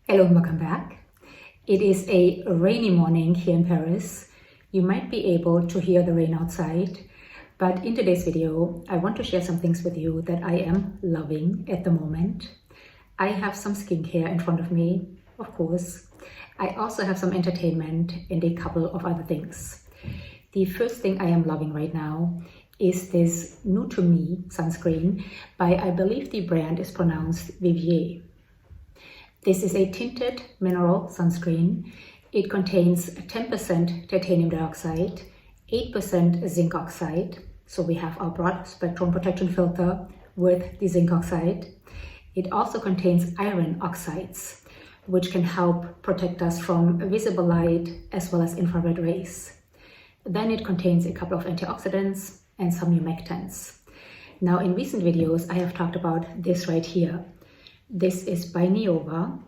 Hello and welcome back. It is a rainy morning here in Paris. You might be able to hear the rain outside, but in today's video, I want to share some things with you that I am loving at the moment. I have some skincare in front of me, of course. I also have some entertainment and a couple of other things. The first thing I am loving right now is this new to me sunscreen by, I believe the brand is pronounced Vivier. This is a tinted mineral sunscreen. It contains 10% titanium dioxide, 8% zinc oxide. So we have our broad spectrum protection filter with the zinc oxide. It also contains iron oxides, which can help protect us from visible light as well as infrared rays. Then it contains a couple of antioxidants and some humectants. Now in recent videos, I have talked about this right here. This is by Neova.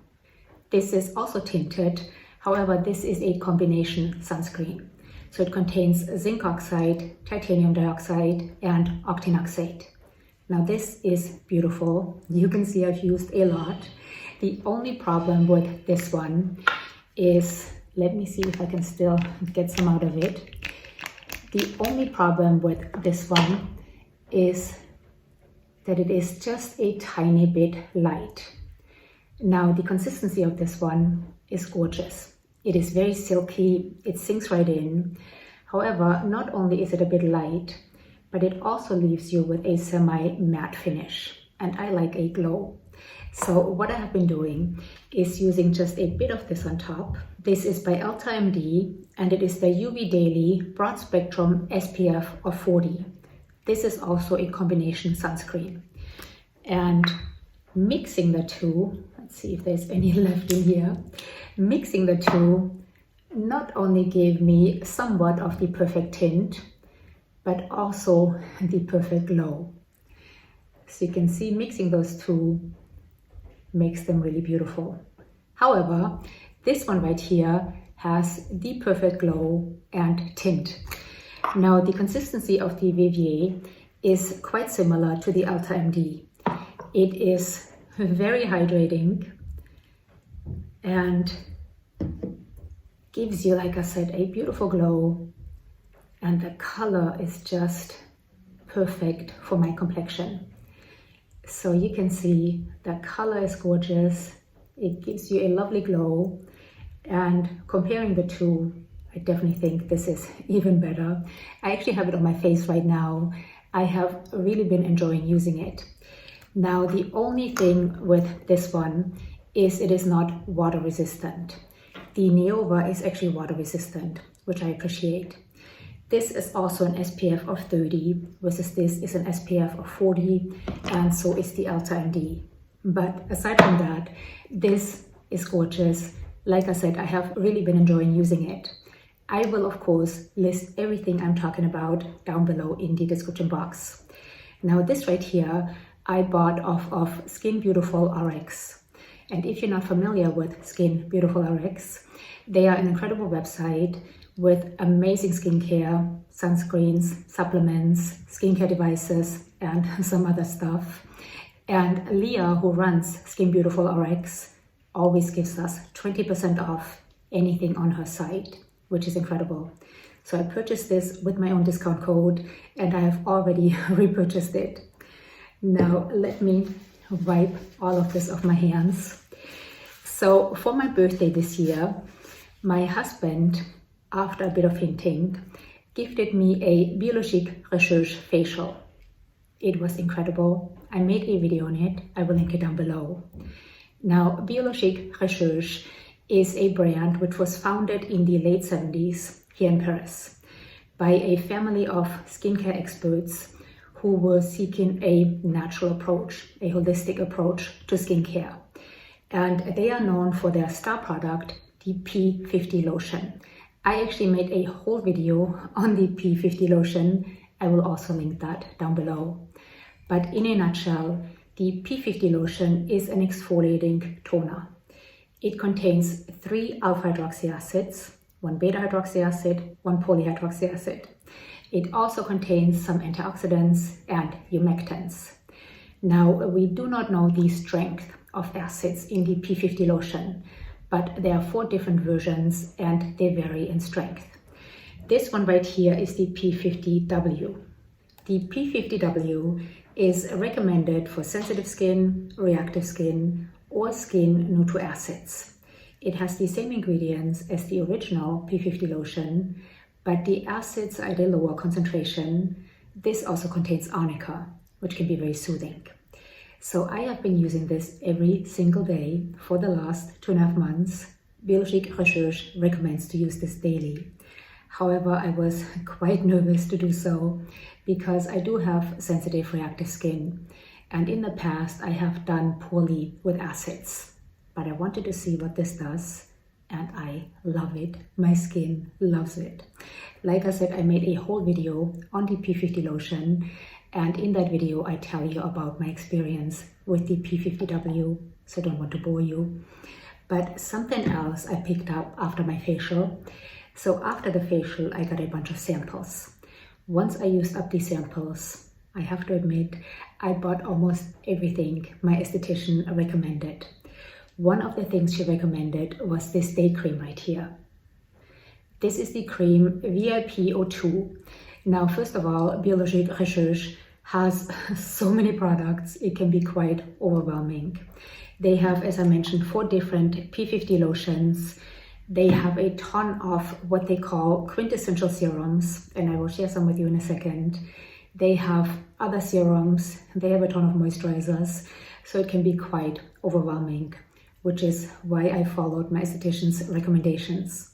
This is also tinted. However, this is a combination sunscreen. So it contains zinc oxide, titanium dioxide, and octinoxate. Now this is beautiful. You can see I've used a lot. The only problem with this one is, let me see if I can still get some out of it. The only problem with this one is that it is just a tiny bit light. Now the consistency of this one is gorgeous. It is very silky, it sinks right in. However, not only is it a bit light, but it also leaves you with a semi-matte finish. And I like a glow. So what I have been doing is using just a bit of this on top. This is by EltaMD and it is the UV Daily Broad Spectrum SPF of 40. This is also a combination sunscreen. And mixing the two, let's see if there's any left in here. Mixing the two not only gave me somewhat of the perfect tint, but also the perfect glow. So you can see mixing those two makes them really beautiful. However, this one right here has the perfect glow and tint. Now the consistency of the Vivier is quite similar to the EltaMD. It is very hydrating and gives you, like I said, a beautiful glow, and the color is just perfect for my complexion. So you can see the color is gorgeous. It gives you a lovely glow, and comparing the two, I definitely think this is even better. I actually have it on my face right now. I have really been enjoying using it. Now, the only thing with this one is it is not water resistant. The Neova is actually water resistant, which I appreciate. This is also an SPF of 30, versus this is an SPF of 40, and so is the EltaMD. But aside from that, this is gorgeous. Like I said, I have really been enjoying using it. I will, of course, list everything I'm talking about down below in the description box. Now, this right here, I bought off of Skin Beautiful RX. And if you're not familiar with Skin Beautiful RX, they are an incredible website with amazing skincare, sunscreens, supplements, skincare devices, and some other stuff. And Leah, who runs Skin Beautiful RX, always gives us 20% off anything on her site, which is incredible. So I purchased this with my own discount code and I have already repurchased it. Now let me wipe all of this off my hands. So for my birthday this year, my husband, after a bit of hinting, gifted me a Biologique Recherche facial. It was incredible. I made a video on it. I will link it down below. Now, Biologique Recherche is a brand which was founded in the late 70s here in Paris by a family of skincare experts who were seeking a natural approach, a holistic approach to skincare. And they are known for their star product, the P50 lotion. I actually made a whole video on the P50 lotion. I will also link that down below. But in a nutshell, the P50 lotion is an exfoliating toner. It contains 3 alpha hydroxy acids, 1 beta hydroxy acid, 1 polyhydroxy acid. It also contains some antioxidants and humectants. Now, we do not know the strength of acids in the P50 lotion, but there are 4 different versions and they vary in strength. This one right here is the P50 W. The P50 W is recommended for sensitive skin, reactive skin, or skin new to acids. It has the same ingredients as the original P50 lotion, but the acids are at a lower concentration. This also contains arnica, which can be very soothing. So I have been using this every single day for the last 2.5 months. Biologique Recherche recommends to use this daily. However, I was quite nervous to do so because I do have sensitive reactive skin, and in the past I have done poorly with acids. But I wanted to see what this does, and I love it. My skin loves it. Like I said, I made a whole video on the P50 lotion, and in that video I tell you about my experience with the P50W, so I don't want to bore you. But something else I picked up after my facial. So after the facial, I got a bunch of samples. Once I used up these samples, I have to admit, I bought almost everything my esthetician recommended. One of the things she recommended was this day cream right here. This is the Creme Vip O2. Now, first of all, Biologique Recherche has so many products, it can be quite overwhelming. They have, as I mentioned, 4 different P50 lotions. They have a ton of what they call quintessential serums, and I will share some with you in a second. They have other serums, they have a ton of moisturizers, so it can be quite overwhelming, which is why I followed my esthetician's recommendations.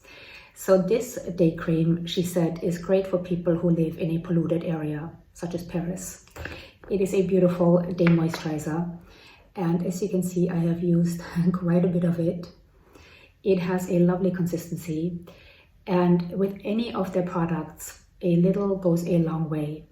So this day cream, she said, is great for people who live in a polluted area, such as Paris. It is a beautiful day moisturizer, and as you can see, I have used quite a bit of it. It has a lovely consistency, and with any of their products, a little goes a long way.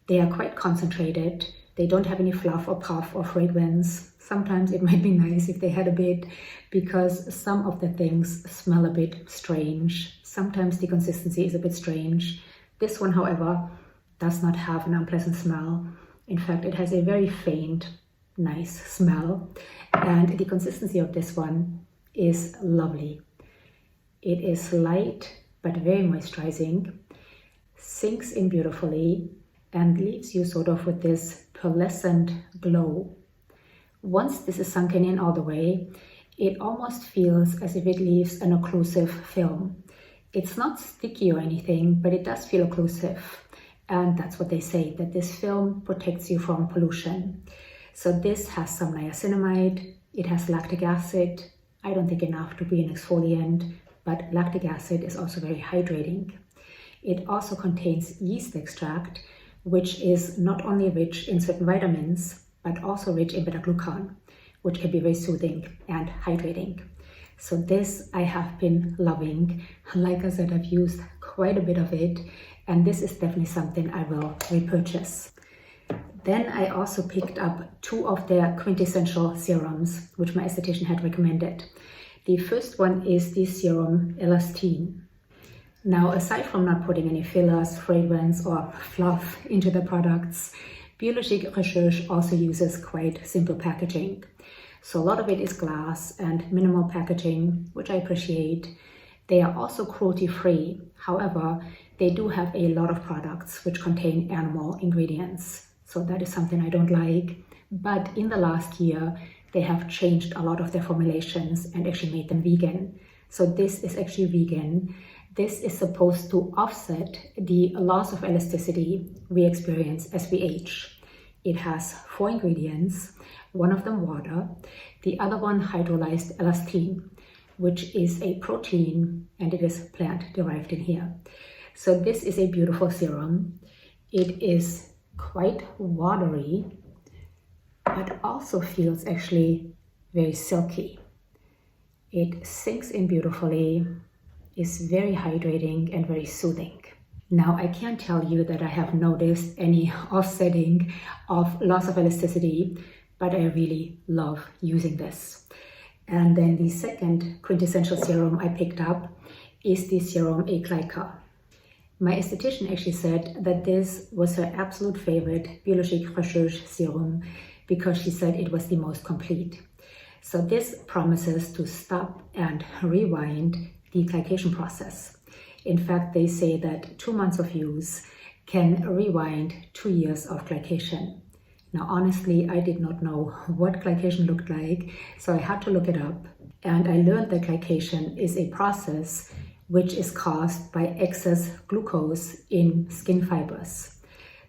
They are quite concentrated. They don't have any fluff or puff or fragrance. Sometimes it might be nice if they had a bit, because some of the things smell a bit strange. Sometimes the consistency is a bit strange. This one, however, does not have an unpleasant smell. In fact, it has a very faint, nice smell, and the consistency of this one is lovely. It is light but very moisturizing, sinks in beautifully, and leaves you sort of with this pearlescent glow. Once this is sunken in all the way, it almost feels as if it leaves an occlusive film. It's not sticky or anything, but it does feel occlusive, and that's what they say, that this film protects you from pollution. So this has some niacinamide, it has lactic acid. I don't think enough to be an exfoliant, but lactic acid is also very hydrating. It also contains yeast extract, which is not only rich in certain vitamins, but also rich in beta-glucan, which can be very soothing and hydrating. So this I have been loving. Like I said, I've used quite a bit of it, and this is definitely something I will repurchase. Then I also picked up 2 of their quintessential serums, which my esthetician had recommended. The first one is the Serum Elastine. Now, aside from not putting any fillers, fragrance, or fluff into the products, Biologique Recherche also uses quite simple packaging. So a lot of it is glass and minimal packaging, which I appreciate. They are also cruelty-free. However, they do have a lot of products which contain animal ingredients. So that is something I don't like. But in the last year, they have changed a lot of their formulations and actually made them vegan. So this is actually vegan. This is supposed to offset the loss of elasticity we experience as we age. It has 4 ingredients, one of them water, the other one hydrolyzed elastin, which is a protein, and it is plant derived in here. So this is a beautiful serum. It is quite watery, but also feels actually very silky. It sinks in beautifully, is very hydrating and very soothing. Now, I can't tell you that I have noticed any offsetting of loss of elasticity, but I really love using this. And then the second quintessential serum I picked up is the Serum A Glyca. My esthetician actually said that this was her absolute favorite Biologique Recherche serum because she said it was the most complete. So this promises to stop and rewind the glycation process. In fact, they say that 2 months of use can rewind 2 years of glycation. Now, honestly, I did not know what glycation looked like, so I had to look it up. And I learned that glycation is a process which is caused by excess glucose in skin fibers.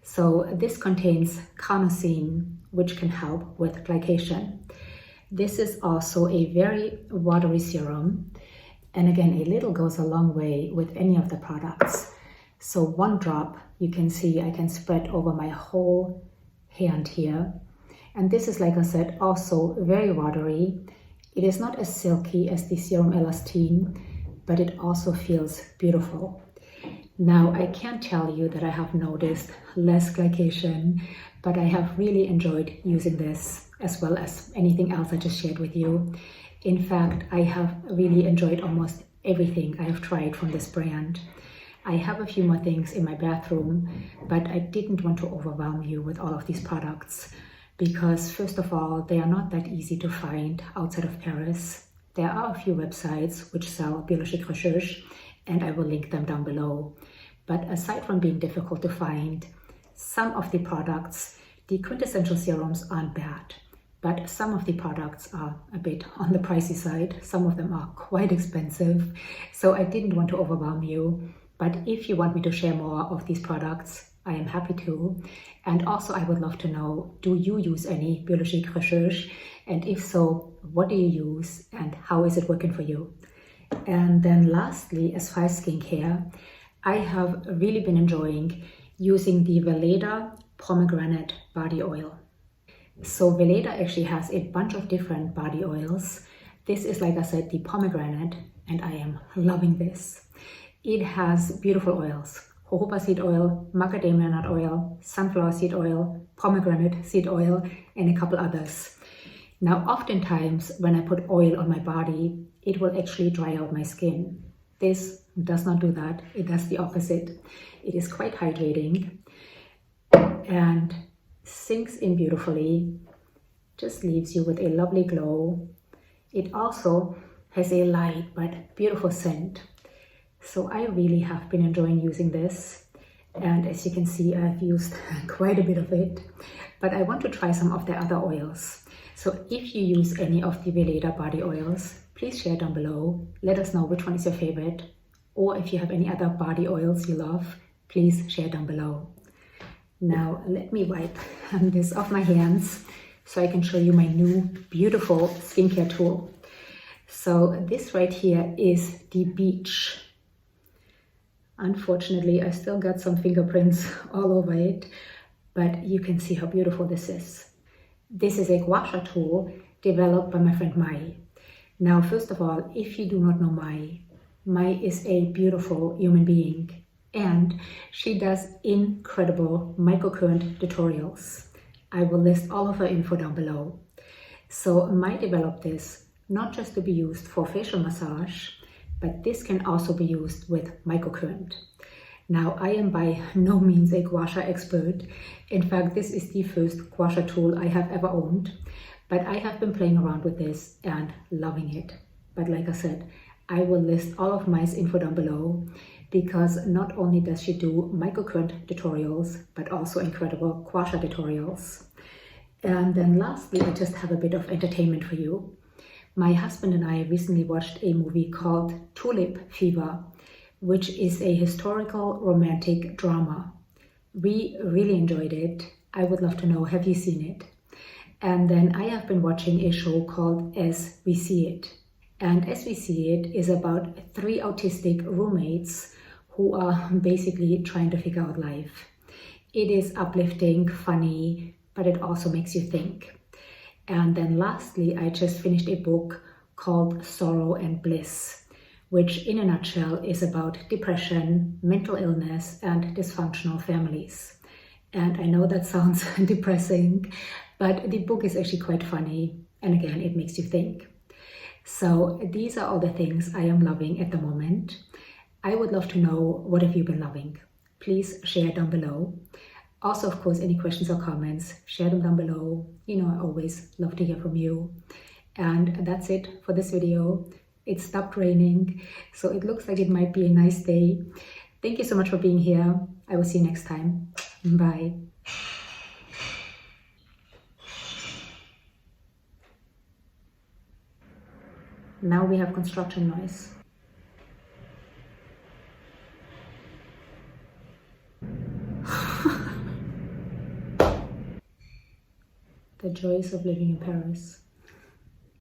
So this contains carnosine, which can help with glycation. This is also a very watery serum. And again, a little goes a long way with any of the products. So 1 drop, you can see I can spread over my whole hand here. And this is, like I said, also very watery. It is not as silky as the Serum Elastine, but it also feels beautiful. Now, I can't tell you that I have noticed less glycation, but I have really enjoyed using this as well as anything else I just shared with you. In fact, I have really enjoyed almost everything I have tried from this brand. I have a few more things in my bathroom, but I didn't want to overwhelm you with all of these products because, first of all, they are not that easy to find outside of Paris. There are a few websites which sell Biologique Recherche, and I will link them down below. But aside from being difficult to find, some of the products, the quintessential serums, aren't bad. But some of the products are a bit on the pricey side. Some of them are quite expensive. So I didn't want to overwhelm you. But if you want me to share more of these products, I am happy to. And also I would love to know, do you use any Biologique Recherche? And if so, what do you use and how is it working for you? And then lastly, as far as skincare, I have really been enjoying using the Weleda Pomegranate body oil. So Veleda actually has a bunch of different body oils. This is, like I said, the pomegranate, and I am loving this. It has beautiful oils: jojoba seed oil, macadamia nut oil, sunflower seed oil, pomegranate seed oil, and a couple others. Now, oftentimes when I put oil on my body, it will actually dry out my skin. This does not do that. It does the opposite. It is quite hydrating and sinks in beautifully, just leaves you with a lovely glow. It also has a light but beautiful scent. So I really have been enjoying using this. And as you can see, I've used quite a bit of it, but I want to try some of the other oils. So if you use any of the Veleda body oils, please share down below. Let us know which one is your favorite. Or if you have any other body oils you love, please share down below. Now let me wipe this off my hands so I can show you my new beautiful skincare tool. So this right here is the BEEJ. Unfortunately, I still got some fingerprints all over it, but you can see how beautiful this is. This is a gua sha tool developed by my friend Mai. Now, first of all, if you do not know Mai, Mai is a beautiful human being, and she does incredible microcurrent tutorials. I will list all of her info down below. So Mai developed this not just to be used for facial massage, but this can also be used with microcurrent. Now, I am by no means a gua sha expert. In fact, this is the first gua sha tool I have ever owned, but I have been playing around with this and loving it. But like I said, I will list all of Mai's info down below, because not only does she do microcurrent tutorials, but also incredible gua sha tutorials. And then lastly, I just have a bit of entertainment for you. My husband and I recently watched a movie called Tulip Fever, which is a historical romantic drama. We really enjoyed it. I would love to know, have you seen it? And then I have been watching a show called As We See It. And As We See It is about 3 autistic roommates who are basically trying to figure out life. It is uplifting, funny, but it also makes you think. And then lastly, I just finished a book called Sorrow and Bliss, which in a nutshell is about depression, mental illness, and dysfunctional families. And I know that sounds depressing, but the book is actually quite funny. And again, it makes you think. So these are all the things I am loving at the moment. I would love to know, what have you been loving? Please share down below. Also, of course, any questions or comments, share them down below. You know, I always love to hear from you. And that's it for this video. It stopped raining, so it looks like it might be a nice day. Thank you so much for being here. I will see you next time. Bye. Now we have construction noise. The joys of living in Paris.